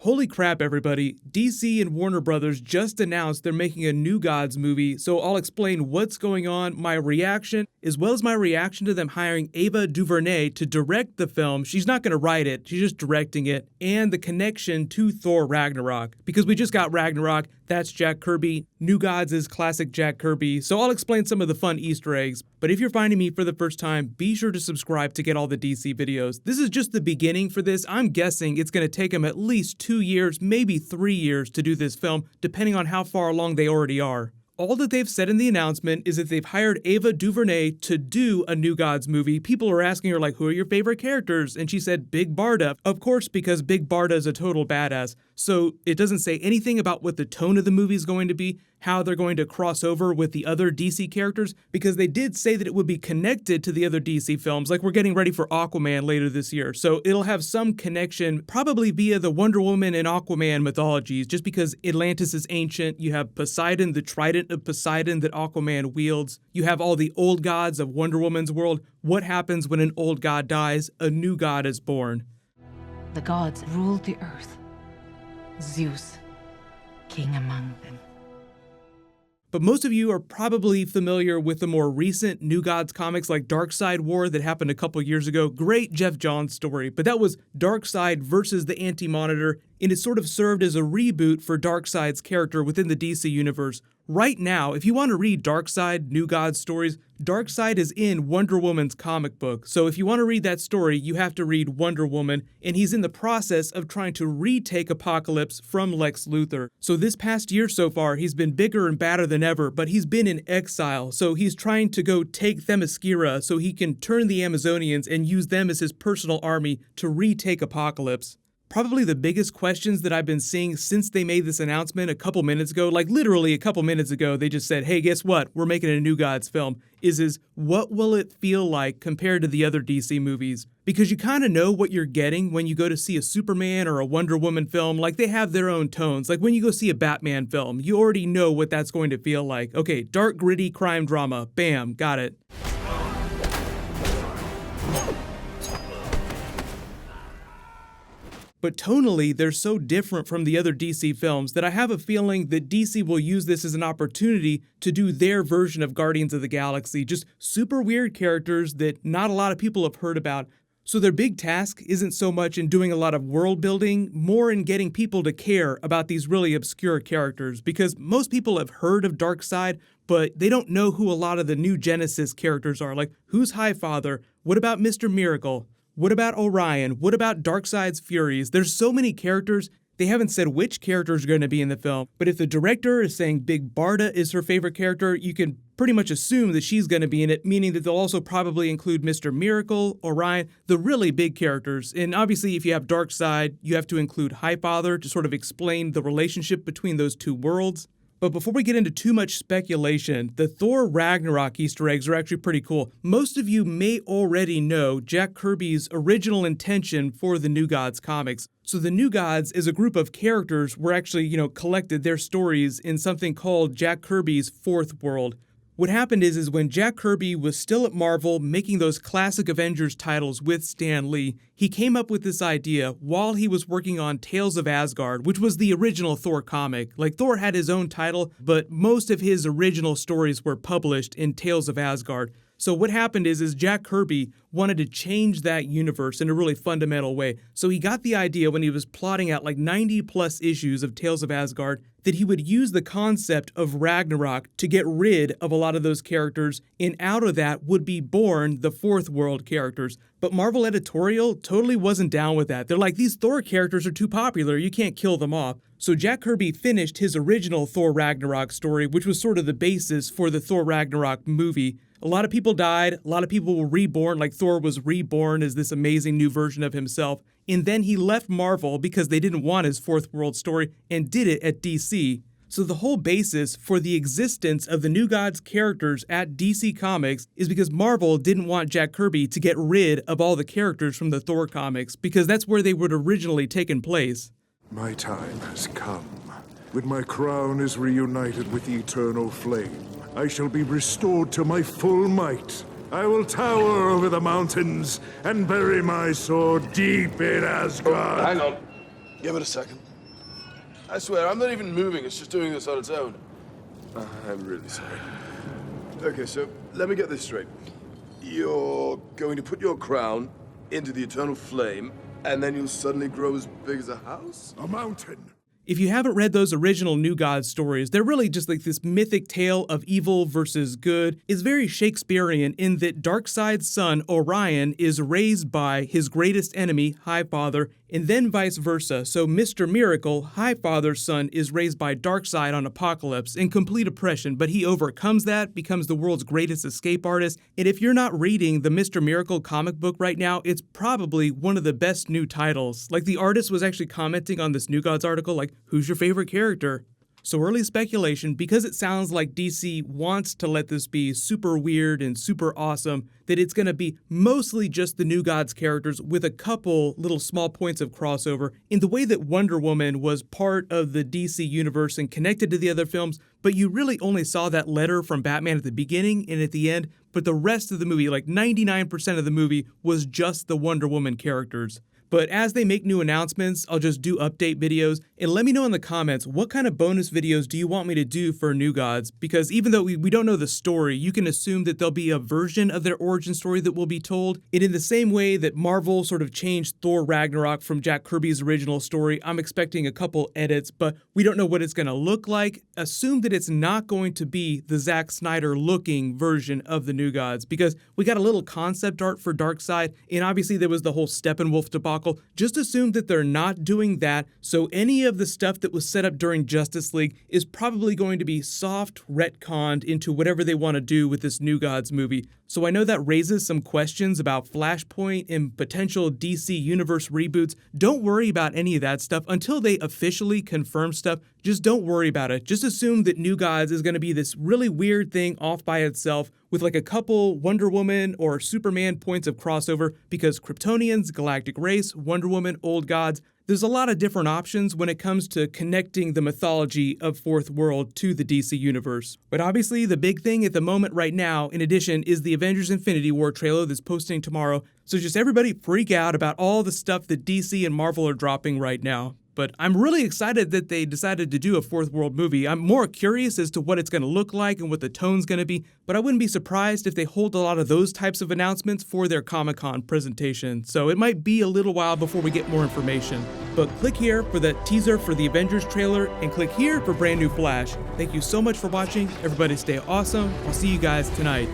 Holy crap, everybody. DC and Warner Brothers just announced they're making a New Gods movie, so I'll explain what's going on, my reaction, as well as my reaction to them hiring Ava DuVernay to direct the film. She's not going to write it, she's just directing it, and the connection to Thor Ragnarok. Because we just got Ragnarok, that's Jack Kirby. New Gods is classic Jack Kirby, so I'll explain some of the fun Easter eggs. But if you're finding me for the first time, be sure to subscribe to get all the DC videos. This is just the beginning for this. I'm guessing it's going to take them at least 2 years, maybe 3 years to do this film, depending on how far along they already are. All that they've said in the announcement is that they've hired Ava DuVernay to do a New Gods movie. People are asking her, like, who are your favorite characters? And she said Big Barda. Of course, because Big Barda is a total badass. So it doesn't say anything about what the tone of the movie is going to be, how they're going to cross over with the other DC characters, because they did say that it would be connected to the other DC films, like we're getting ready for Aquaman later this year. So it'll have some connection, probably via the Wonder Woman and Aquaman mythologies, just because Atlantis is ancient. You have Poseidon, the trident of Poseidon that Aquaman wields. You have all the old gods of Wonder Woman's world. What happens when an old god dies? A new god is born. The gods ruled the earth. Zeus, king among them. But most of you are probably familiar with the more recent New Gods comics like Darkseid War that happened a couple years ago. Great Jeff Johns story, but that was Darkseid versus the Anti-Monitor, and it sort of served as a reboot for Darkseid's character within the DC universe. Right now, if you want to read Darkseid, New Gods stories, Darkseid is in Wonder Woman's comic book. So if you want to read that story, you have to read Wonder Woman, and he's in the process of trying to retake Apocalypse from Lex Luthor. So this past year so far, he's been bigger and badder than ever, but he's been in exile. So he's trying to go take Themyscira so he can turn the Amazonians and use them as his personal army to retake Apocalypse. Probably the biggest questions that I've been seeing since they made this announcement a couple minutes ago, like literally a couple minutes ago, they just said, hey, guess what? We're making a New Gods film, is what will it feel like compared to the other DC movies? Because you kind of know what you're getting when you go to see a Superman or a Wonder Woman film, like they have their own tones. Like when you go see a Batman film, you already know what that's going to feel like. Okay, dark, gritty crime drama, bam, got it. But tonally, they're so different from the other DC films that I have a feeling that DC will use this as an opportunity to do their version of Guardians of the Galaxy, just super weird characters that not a lot of people have heard about. So their big task isn't so much in doing a lot of world building, more in getting people to care about these really obscure characters, because most people have heard of Darkseid, but they don't know who a lot of the new Genesis characters are. Like, who's Highfather? What about Mr. Miracle? What about Orion? What about Darkseid's Furies? There's so many characters. They haven't said which characters are going to be in the film, but if the director is saying Big Barda is her favorite character, you can pretty much assume that she's going to be in it, meaning that they'll also probably include Mr. Miracle, Orion, the really big characters. And obviously, if you have Darkseid, you have to include Highfather to sort of explain the relationship between those two worlds. But before we get into too much speculation, the Thor Ragnarok Easter eggs are actually pretty cool. Most of you may already know Jack Kirby's original intention for the New Gods comics. So the New Gods, as a group of characters, were actually, collected their stories in something called Jack Kirby's Fourth World. What happened is when Jack Kirby was still at Marvel making those classic Avengers titles with Stan Lee, he came up with this idea while he was working on Tales of Asgard, which was the original Thor comic. Like, Thor had his own title, but most of his original stories were published in Tales of Asgard. So what happened is Jack Kirby wanted to change that universe in a really fundamental way. So he got the idea when he was plotting out like 90 plus issues of Tales of Asgard that he would use the concept of Ragnarok to get rid of a lot of those characters, and out of that would be born the Fourth World characters. But Marvel Editorial totally wasn't down with that. They're like, these Thor characters are too popular, you can't kill them off. So Jack Kirby finished his original Thor Ragnarok story, which was sort of the basis for the Thor Ragnarok movie. A lot of people died, a lot of people were reborn, like Thor was reborn as this amazing new version of himself. And then he left Marvel because they didn't want his Fourth World story and did it at DC. So the whole basis for the existence of the New Gods characters at DC Comics is because Marvel didn't want Jack Kirby to get rid of all the characters from the Thor comics, because that's where they would originally taken place. My time has come. When my crown is reunited with the eternal flame, I shall be restored to my full might. I will tower over the mountains and bury my sword deep in Asgard. Hang on. Give it a second. I swear, I'm not even moving. It's just doing this on its own. I'm really sorry. Okay, so let me get this straight. You're going to put your crown into the eternal flame, and then you'll suddenly grow as big as a house? A mountain. If you haven't read those original New Gods stories, they're really just like this mythic tale of evil versus good. It's very Shakespearean in that Darkseid's son, Orion, is raised by his greatest enemy, Highfather, and then vice versa. So Mr. Miracle, Highfather's son, is raised by Darkseid on Apocalypse in complete oppression, but he overcomes that, becomes the world's greatest escape artist. And if you're not reading the Mr. Miracle comic book right now, it's probably one of the best new titles. Like, the artist was actually commenting on this New Gods article, like, who's your favorite character? So early speculation, because it sounds like DC wants to let this be super weird and super awesome, that it's going to be mostly just the New Gods characters with a couple little small points of crossover in the way that Wonder Woman was part of the DC universe and connected to the other films, but you really only saw that letter from Batman at the beginning and at the end, but the rest of the movie, like 99% of the movie, was just the Wonder Woman characters. But as they make new announcements, I'll just do update videos, and let me know in the comments what kind of bonus videos do you want me to do for New Gods, because even though we don't know the story, you can assume that there'll be a version of their origin story that will be told. And in the same way that Marvel sort of changed Thor Ragnarok from Jack Kirby's original story, I'm expecting a couple edits, but we don't know what it's going to look like. Assume that it's not going to be the Zack Snyder looking version of the New Gods, because we got a little concept art for Darkseid, and obviously there was the whole Steppenwolf debacle. Just assume that they're not doing that, so any of the stuff that was set up during Justice League is probably going to be soft retconned into whatever they want to do with this New Gods movie. So I know that raises some questions about Flashpoint and potential DC Universe reboots. Don't worry about any of that stuff until they officially confirm stuff. Just don't worry about it. Just assume that New Gods is going to be this really weird thing off by itself with like a couple Wonder Woman or Superman points of crossover, because Kryptonians, galactic race, Wonder Woman, old gods. There's a lot of different options when it comes to connecting the mythology of Fourth World to the DC Universe. But obviously the big thing at the moment right now, in addition, is the Avengers Infinity War trailer that's posting tomorrow. So just everybody freak out about all the stuff that DC and Marvel are dropping right now. But I'm really excited that they decided to do a Fourth World movie. I'm more curious as to what it's going to look like and what the tone's going to be, but I wouldn't be surprised if they hold a lot of those types of announcements for their Comic-Con presentation. So it might be a little while before we get more information. But click here for the teaser for the Avengers trailer, and click here for brand new Flash. Thank you so much for watching. Everybody stay awesome. I'll see you guys tonight.